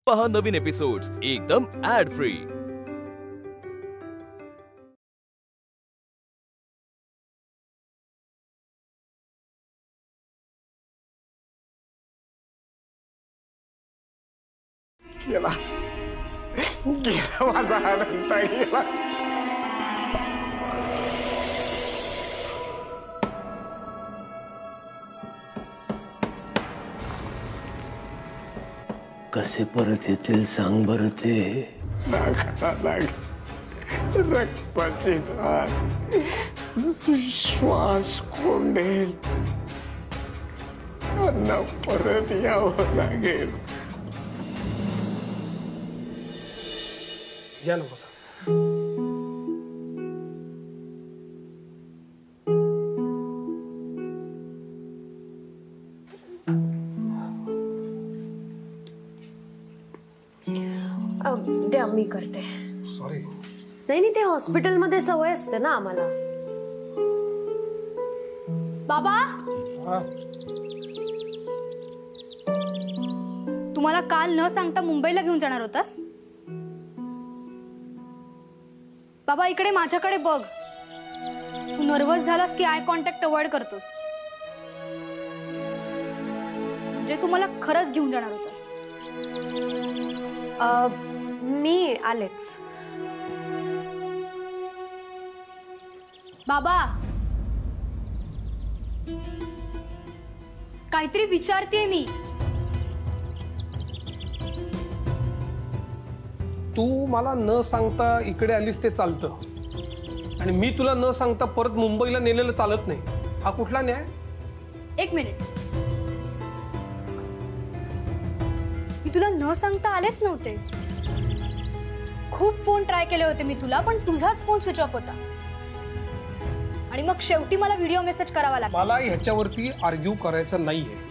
पहा नवीन एपिसोड्स एकदम add free. गेला गेला माझा आनंद गेला। कसे परत येतील सांग बरं ते। रक्ताची धार श्वास कोंडेल त्यांना परत यावं लागेल। या नको सांग। द्या मी करते। सॉरी। नाही नाही, ते हॉस्पिटलमध्ये सवय असते ना आम्हाला। बाबा तुम्हाला काल न सांगता मुंबईला घेऊन जाणार होतास? बाबा इकडे माझ्याकडे बघ। तू नर्वस झालास की आय कॉन्टॅक्ट अवॉइड करतोस, म्हणजे तू मला खरंच घेऊन जाणार होतास। मी आलेच। बाबा काहीतरी विचारतेय मी। तू मला न सांगता इकडे आलीस ते चालतं, आणि मी तुला न सांगता परत मुंबईला नेलेलं चालत नाही। हा कुठला न्याय? एक मिनिट, मी तुला न सांगता आलेच नव्हते। खूप फोन ट्राय केले होते मी तुला, पण तुझाच फोन स्विच ऑफ होता, आणि मग शेवटी मला व्हिडिओ मेसेज करावा लागला। मला ह्याच्यावरती आर्ग्यू करायचं नाहीये।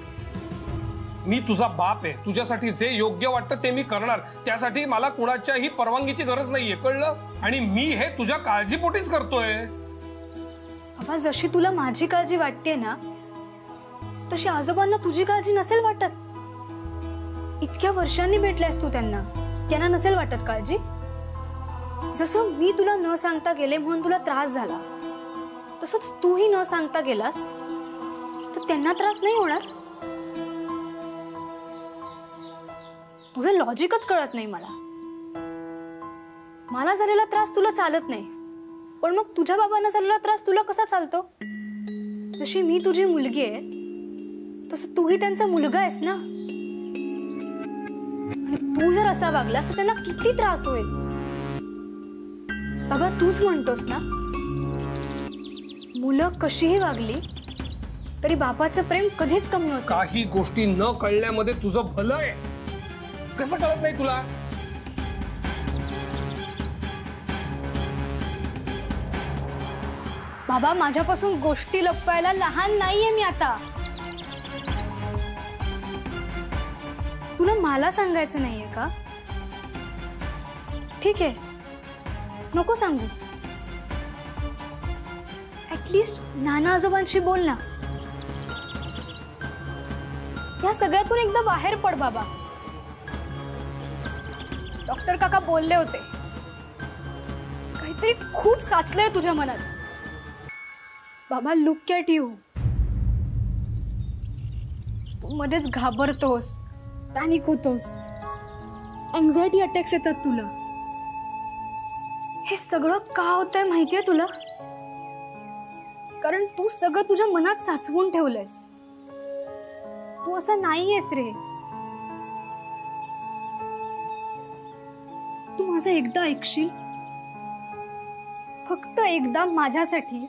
मी तुझा बाप आहे, तुझ्यासाठी जे योग्य वाटतं ते मी करणार। त्यासाठी मला कुणाच्याही परवानगीची गरज नाहीये, कळलं? आणि मी हे तुझ्या काळजीपोटीच करतोय। बाबा जशी तुला माझी काळजी वाटते ना, तशी आजोबांना तुझी काळजी नसेल वाटत। इतक्या वर्षांनी भेटल्यास तू त्यांना नसेल वाटत काळजी? जसं मी तुला न सांगता गेले म्हणून तुला त्रास झाला, तसंच तूही न सांगता गेलास तर त्यांना त्रास नाही होणार? तुझं लॉजिकच कळत नाही मला। मला झालेला त्रास तुला चालत नाही, पण मग तुझ्या बाबांना झालेला त्रास तुला कसा चालतो? जशी मी तुझी मुलगी आहे तसं तूही त्यांचा मुलगा आहेस ना, आणि तू जर असा वागलास तर त्यांना किती त्रास होईल। बाबा तूच म्हणतोस ना, मुलं कशीही वागली तरी बापाचं प्रेम कधीच कमी होत। काही गोष्टी न कळल्यामध्ये तुझं भलं आहे, कसं कळत नाही तुला? बाबा माझ्यापासून गोष्टी लपवायला लहान नाहीये मी आता। तुला मला सांगायचं नाहीये का? ठीक आहे, नको सांगू। ऍटलीस्ट नाना आजोबांशी बोल ना। या सगळ्यातून एकदा बाहेर पड बाबा। डॉक्टर काका बोलले होते, काहीतरी खूप साचलंय तुझ्या मनात। बाबा लुक ॲट यू, तू मध्येच घाबरतोस, पॅनिक होतोस, एन्झायटी अटॅक्स येतात तुला। हे सगळं का होतंय माहितीये तुला? कारण तू सगळं तुझ्या मनात साचवून ठेवलंयस। तू असं नाहीयेस रे। तू माझं एकदा ऐकशील? फक्त एकदा माझ्यासाठी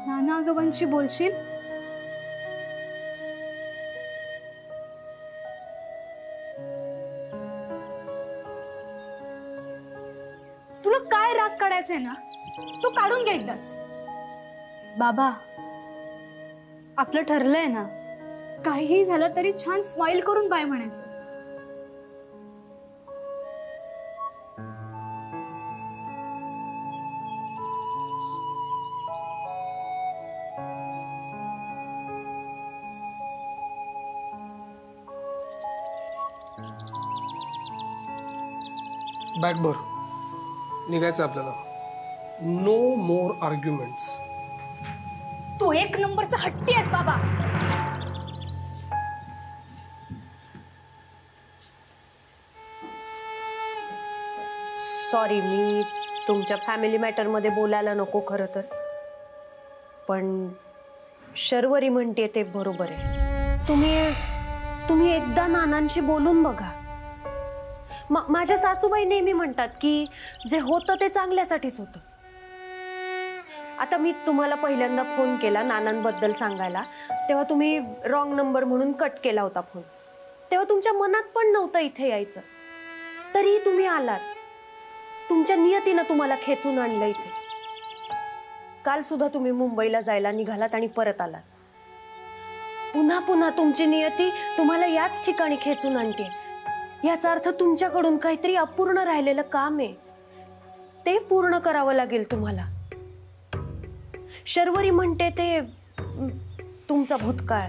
नाना आजोबांशी बोलशील? तुला काय राग काढायचंय ना, तू काढून घे एकदाच। बाबा आपलं ठरलंय ना, काहीही झालं तरी छान स्माइल करून बाय म्हणायचं। बॅग भर, निघायचं आपल्याला. नो मोर आर्ग्युमेंट्स. तू एक नंबरचा हट्टी आहेस बाबा. सॉरी, मी तुमच्या फॅमिली मॅटरमध्ये बोलायला नको खरं तर, पण शर्वरी म्हणते ते बरोबर आहे. तुम्ही एकदा नानांशी बोलून बघा. माझ्या सासूबाई नेहमी म्हणतात की जे होतं ते चांगल्यासाठीच होतं. आता मी तुम्हाला पहिल्यांदा फोन केला नानांबद्दल सांगायला, तेव्हा तुम्ही रॉंग नंबर म्हणून कट केला होता फोन. तेव्हा तुमच्या मनात पण नव्हतं इथे यायचं, तरीही तुम्ही आलात. तुमच्या नियतीनं तुम्हाला खेचून आणलं इथे. काल सुद्धा तुम्ही मुंबईला जायला निघालात आणि परत आलात. पुन्हा पुन्हा तुमची नियती तुम्हाला याच ठिकाणी खेचून आणते. याचा अर्थ तुमच्याकडून काहीतरी अपूर्ण राहिलेलं काम आहे, ते पूर्ण करावं लागेल तुम्हाला. शर्वरी म्हणते ते तुमचा भूतकाळ,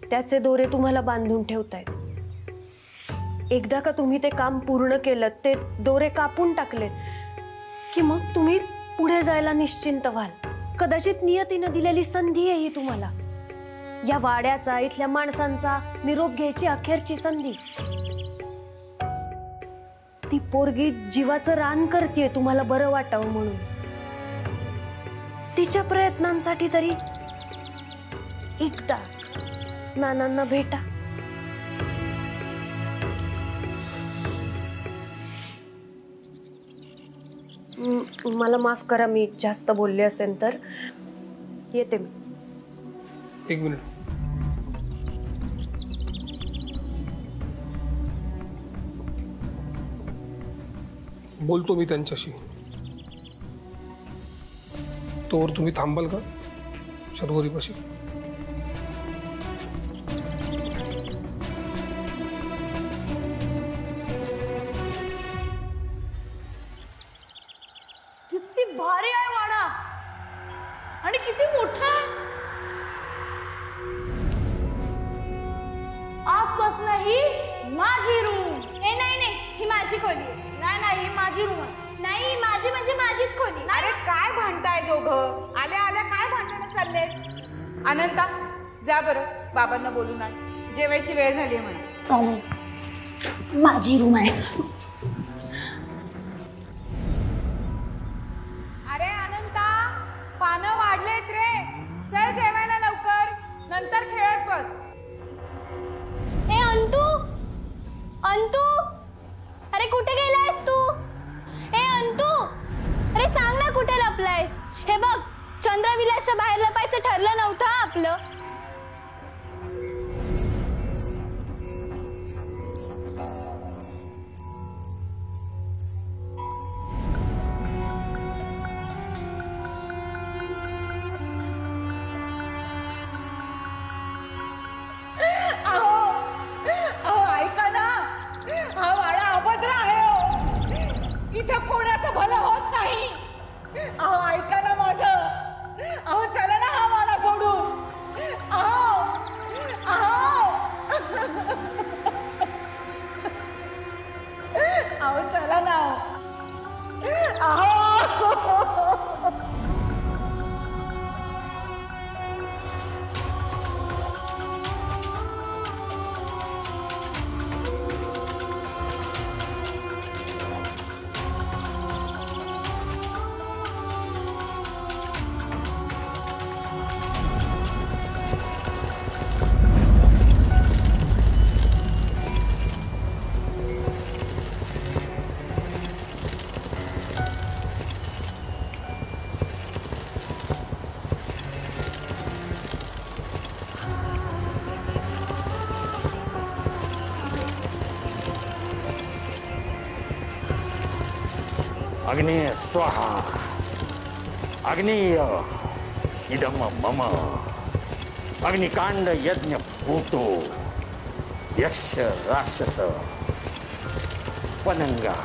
त्याचे दोरे तुम्हाला बांधून ठेवतायत. एकदा का तुम्ही ते काम पूर्ण केलं, ते दोरे कापून टाकले, की मग तुम्ही पुढे जायला निश्चिंत व्हाल. कदाचित नियतीनं दिलेली संधी आहे ही तुम्हाला. या वाड्याचा, इथल्या माणसांचा निरोप घ्यायची अखेरची संधी. ती पोरगी जीवाचं रान करतेय तुम्हाला बरं वाटावं म्हणून. तिच्या प्रयत्नांसाठी तरी एकदा नानांना भेटा. मला माफ करा, मी जास्त बोलले असेल तर. येते मी. एक मिनिट. बोलतो मी त्यांच्याशी. तोवर तुम्ही थांबाल का शर्वरीपाशी? किती भारी आहे वाडा आणि किती मोठा आहे. आजपासून ही माझी रूम. नाही, ही माझी खोली. नाही, ही माझी रूम आहे. नाही, माझी म्हणजे माझीच खोली. अरे काय भांडताय दोघं? आल्या आल्या काय भांडणं चालले? अनंता, जा बरं बाबांना बोलून आण. जेवायची वेळ झाली आहे म्हणा. चालेल, माझी रूम आहे. अरे अनंता, पानं वाढलेत रे. चल जेवायला लवकर, नंतर खेळत बस. ए अंतू, अरे कुठे गेलायस तू? ए अंतू, अरे सांग ना कुठे लपलायस? हे बघ, चंद्रविलासच्या बाहेर लपायचं ठरलं नव्हतं आपलं. इथं कोणाचं भलं होत नाही. अहो ऐका ना माझं. अहो चला ना हा वाडा सोडून. अहो चला ना. अग्नि स्वाहा अग्निय इदम मम अग्निकांड यज्ञ भूतो यक्ष राक्षस पनंगा.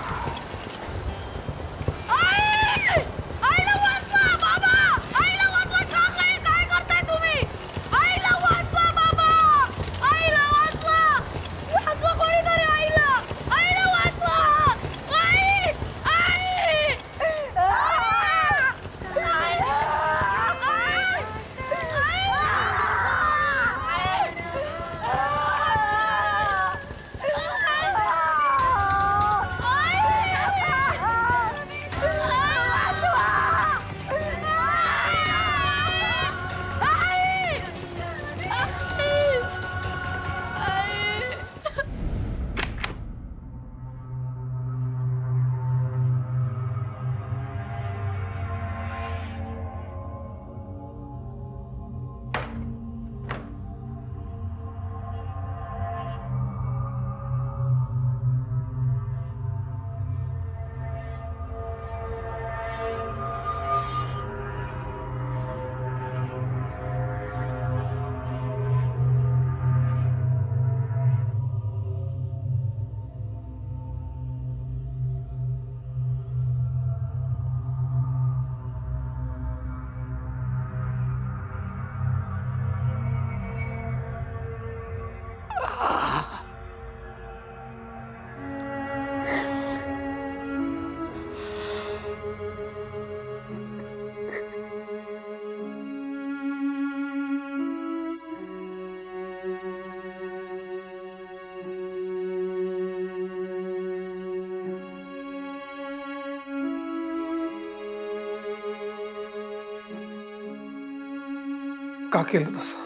का केलं तसं?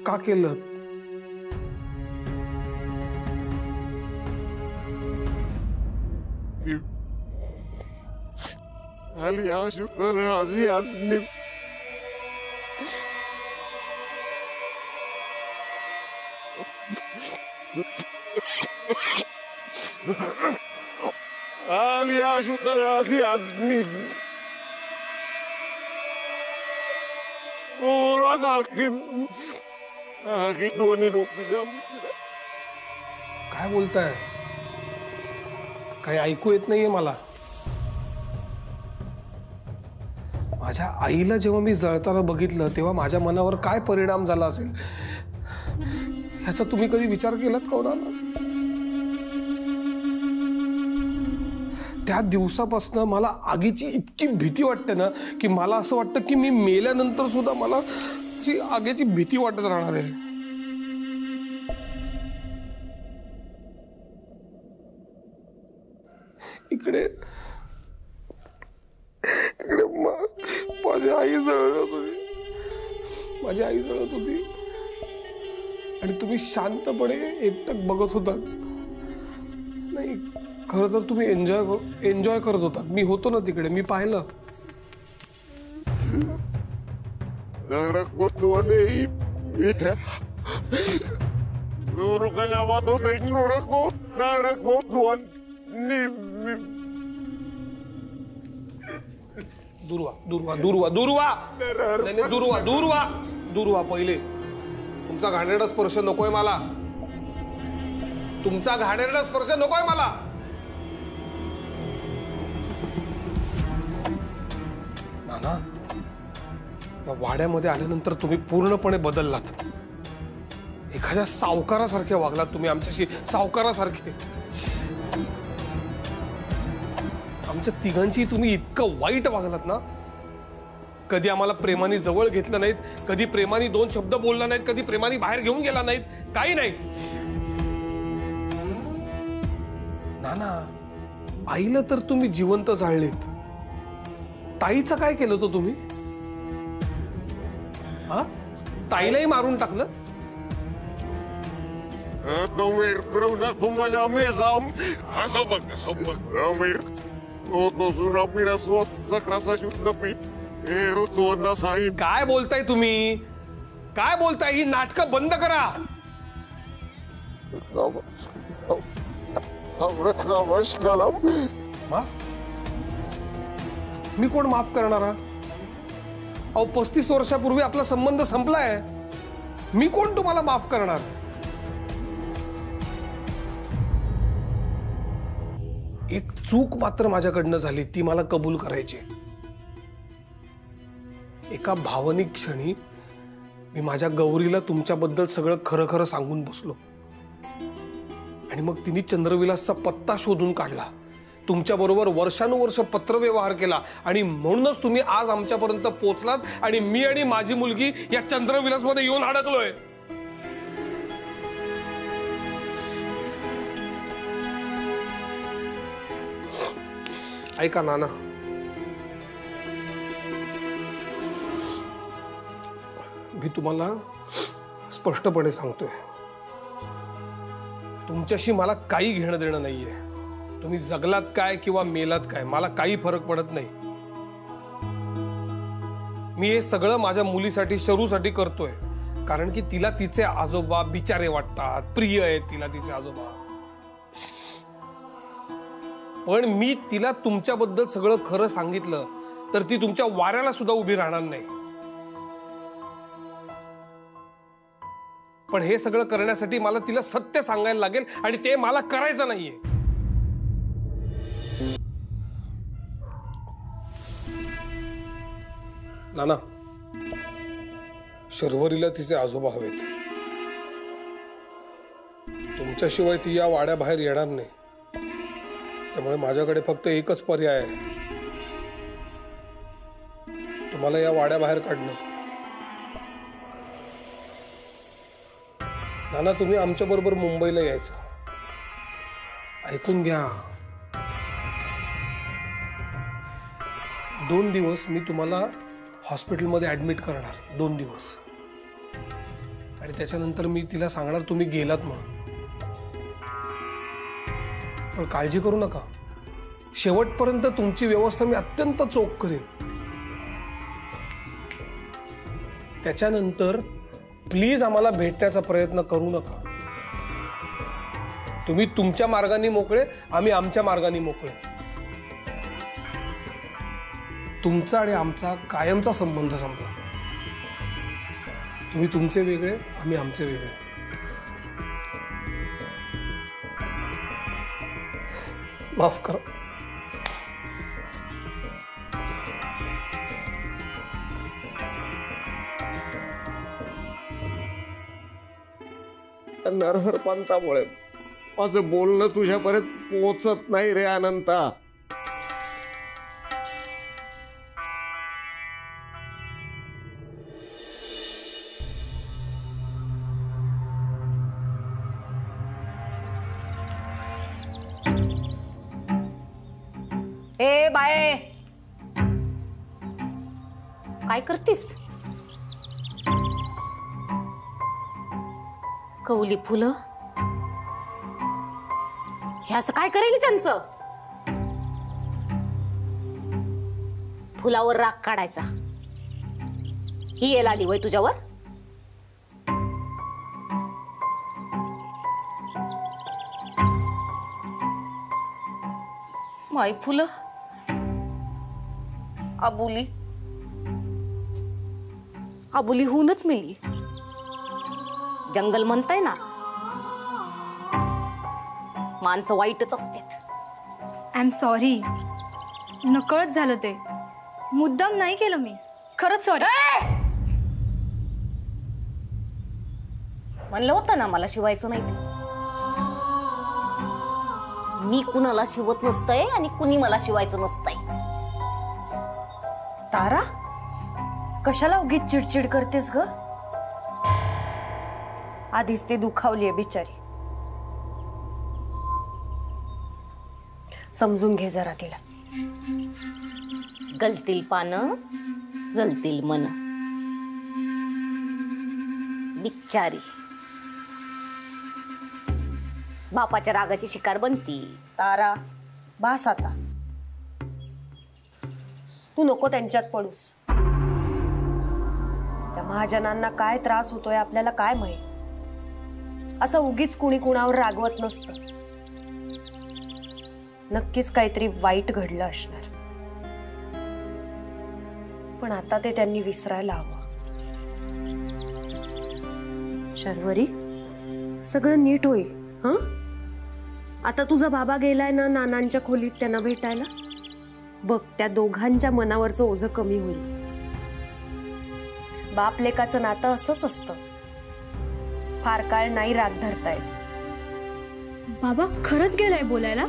का केलं? आली आशुतर राजी आदमी आली आशुतर राजी आदमी सारखी दोन्ही काय बोलताय? काही ऐकू येत नाहीये मला. माझ्या आईला जेव्हा मी जळताना बघितलं तेव्हा माझ्या मनावर काय परिणाम झाला असेल याचा तुम्ही कधी विचार केलात का ना? त्या दिवसापासून मला आगीची इतकी भीती वाटते ना की मला असं वाटतं की मी मेल्यानंतर सुद्धा मला आगीची भीती वाटत राहणार आहे. इकडे माझी आई जळत होती, माझी आई जळत होती आणि तुम्ही शांतपणे एकटक बघत होतात. नाही, खरं तर तुम्ही एन्जॉय करत होतात. मी होतो ना तिकडे, मी पाहिलं. दूरवा दूरवा दूरवा दूरवा नाही दूरवा दूरवा दूरवा. पहिले तुमचा घाणेरडा स्पर्श नकोय मला. तुमचा घाणेरडा स्पर्श नकोय मला. नाना, या वाड्यामध्ये आल्यानंतर तुम्ही पूर्णपणे बदललात. एखाद्या सावकारासारखे वागलात तुम्ही आमच्याशी, सावकारासारखे. आमच्या तिघांची तुम्ही इतकं वाईट वागलात ना. कधी आम्हाला प्रेमाने जवळ घेतलं नाहीत, कधी प्रेमाने दोन शब्द बोलला नाहीत, कधी प्रेमाने बाहेर घेऊन गेला नाहीत, काही नाही. नाना, आईला तर तुम्ही जिवंत जाळलेत. ताईचं काय केलं तो तुम्ही? हा, ताईलाही मारून टाकलं. काय बोलताय तुम्ही? काय बोलताय? ही नाटकं बंद करा. माफ? मी कोण माफ करणारा? अहो, 35 वर्षापूर्वी आपला संबंध संपलाय. मी कोण तुम्हाला माफ करणार? एक चूक मात्र माझ्याकडनं झाली, ती मला कबूल करायची. एका भावनिक क्षणी मी माझ्या गौरीला तुमच्याबद्दल सगळं खरं खरं सांगून बसलो आणि मग तिने चंद्रविलासचा पत्ता शोधून काढला. तुमच्याबरोबर वर्षानुवर्ष पत्रव्यवहार केला आणि म्हणूनच तुम्ही आज आमच्यापर्यंत पोहोचलात आणि मी आणि माझी मुलगी या चंद्रविलासमध्ये येऊन अडकलोय. ऐका नाना, मी तुम्हाला स्पष्टपणे सांगतोय, तुमच्याशी मला काही घेणं देणं नाहीये. तुम्ही जगलात काय किंवा मेलात काय, मला काही फरक पडत नाही. मी हे सगळं माझ्या मुलीसाठी, शरूसाठी करतोय, कारण की तिला तिचे आजोबा बिचारे वाटतात, प्रिय आहेत तिला तिचे आजोबा. पण मी तिला तुमच्याबद्दल सगळं खरं सांगितलं तर ती तुमच्या वाऱ्याला सुद्धा उभी राहणार नाही. पण हे सगळं करण्यासाठी मला तिला सत्य सांगायला लागेल आणि ते मला करायचं नाहीये. नाना, शर्वरीला तिचे आजोबा हवेत. तुमच्याशिवाय ती या वाड्याबाहेर येणार नाही. त्यामुळे माझ्याकडे फक्त एकच पर्याय आहे, तुम्हाला या वाड्याबाहेर काढणं. नाना, तुम्ही आमच्या बरोबर मुंबईला यायचं. ऐकून घ्या, 2 दिवस मी तुम्हाला हॉस्पिटलमध्ये ॲडमिट करणार, 2 दिवस. आणि त्याच्यानंतर मी तिला सांगणार तुम्ही गेलात म्हणून. पण काळजी करू नका, शेवटपर्यंत तुमची व्यवस्था मी अत्यंत चोख करेन. त्याच्यानंतर प्लीज आम्हाला भेटण्याचा प्रयत्न करू नका. तुम्ही तुमच्या मार्गाने मोकळे, आम्ही आमच्या मार्गाने मोकळे. तुमचा आणि आमचा कायमचा संबंध संपला. तुम्ही तुमचे वेगळे, आम्ही आमचे वेगळे. माफ करा. नरहर पंतामुळे माझं बोलणं तुझ्यापर्यंत पोचत नाही रे अनंता. ए बाय, काय करतीस? कवली फुलं हे असं काय करेल त्यांचं? फुलावर राग काढायचा ही येल आली वय तुझ्यावर? माई फुलं आबुली आबुली होऊनच मिली. जंगल म्हणताय ना, माणसं वाईटच असतात. आय एम सॉरी, नकळत झालं ते, मुद्दाम नाही केलं मी, खरंच सॉरी. म्हणलं होतं ना मला शिवायचं नाही ते. मी कुणाला शिवत नसतंय आणि कुणी मला शिवायचं नसतंय. तारा, कशाला उगीच चिडचिड करतेस ग? आधीच ती दुखावलीये बिचारी. समजून घे जरा तिला. गलतील पानं, जलतील मन. बिचारी बापाच्या रागाची शिकार बनती. तारा, बास आता. तू नको त्यांच्यात पडूस. त्या महाजनांना काय त्रास होतोय आपल्याला काय माहित. असं उगीच कुणी कुणावर रागवत नसतं. नक्कीच काहीतरी वाईट घडलं असणार, पण आता ते त्यांनी विसरायला हवं. शर्वरी, सगळं नीट होईल. हं, आता तुझा बाबा गेलाय ना नानांच्या खोलीत त्यांना भेटायला. बघ, त्या दोघांच्या मनावरचं ओझं कमी होईल. बाप लेकाचं नातं असंच असतं, फार काळ नाही राग धरतायत. बाबा खरंच गेलाय बोलायला?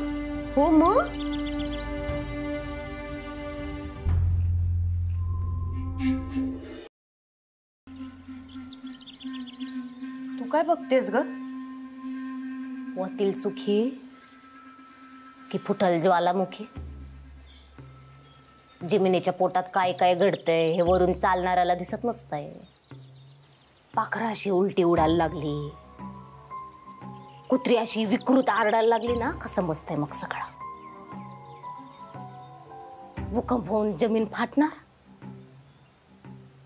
हो मग. तू काय बघतेस ग? वाटील सुखी की फुटल ज्वालामुखी? जमिनीच्या पोटात काय काय घडतंय हे वरून चालणाऱ्याला दिसत नसतंय. पाखरं अशी उलटी उडायला लागली, कुत्री अशी विकृत आरडायला लागली ना, का समजतंय मग सगळं. भूकंप होऊन जमीन फाटणार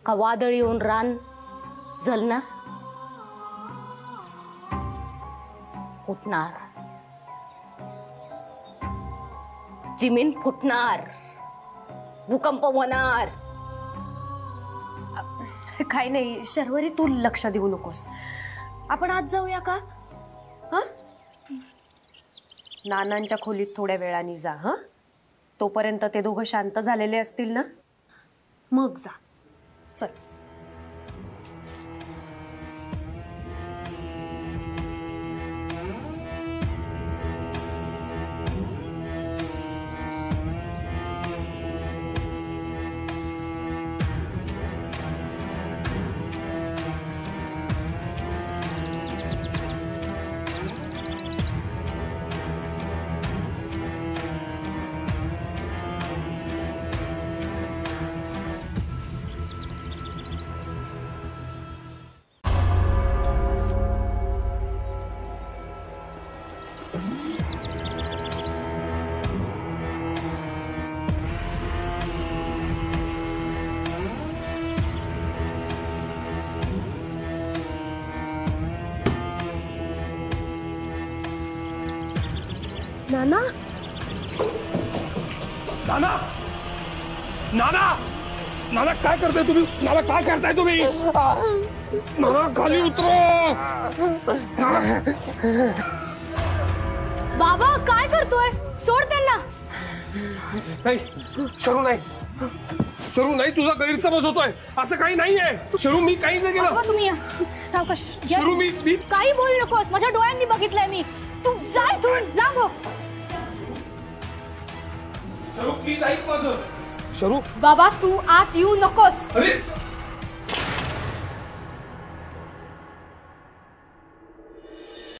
का वादळ येऊन रान जलणार? फुटणार, जमीन फुटणार, भूकंप होणार. काही नाही शर्वरी, तू लक्ष देऊ नकोस. आपण आज जाऊया का? नानांच्या खोलीत थोड्या वेळाने जा. तोपर्यंत ते दोघं शांत झालेले असतील ना, मग जा. चल. नाना नाना नाना नाना काय करताय तुम्ही? नाना काय करताय तुम्ही? नाना खाली उतरा. बाबा काय करतोय? सोड त्यांना. नाही शरू नाही, शरू नाही, तुझा गैरसमज होतोय. असं काही नाहीये शरू, मी काही नाही बाबा केलं. तुम्ही या. सावकाश या. शरू मी काही बोलू नकोस, माझ्या डोळ्यांनी बघितलंय मी. तू जा इथून, लांब हो. शरू प्लीज ऐक माझं. शरू बाबा तू आत येऊ नकोस. अरे